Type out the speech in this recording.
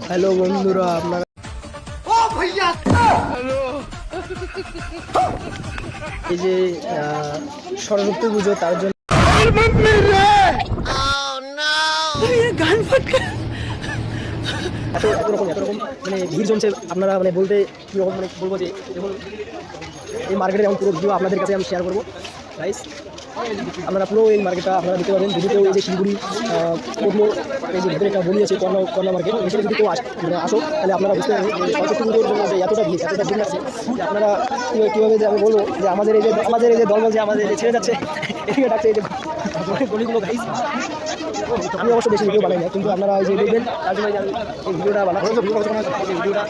Hello बंधुरा আপনারা ও ভাইয়া হ্যালো এই যে সরস্বতী পুজো তার জন্য এত রকম মানে ভিড় জমছে আপনারা মানে বলতে কীরকম মানে বলবো যে দেখুন এই মার্কেটের এমন পুরো ভিডিও আপনাদের কাছে আমি শেয়ার করবো গাইস। আপনারা পুরো এই মার্কেটটা আপনারা দেখতে পাবেন। যদি কেউ এই যে শিলিগুড়ি পড়লো এই যে ভিতরে একটা বলি আছে কর্না মার্কেট, এখানে যদি কেউ আসো তাহলে আপনারা বুঝতে পারবেন যে সরস্বতী পুজোর জন্য যে এতটা ভিড় লাগছে যে আপনারা কীভাবে যে আমি বলবো যে আমাদের এই যে দল যে আমাদের ছেড়ে যাচ্ছে এদিকে ডাকছে এই যে গলিগুলো গাইস। আমি অবশ্য বেশি ভিডিও বানাই না, কিন্তু আপনারা এই যে দেখবেন তার জন্য এই ভিডিওটা বানাচ্ছি। ভিডিওটা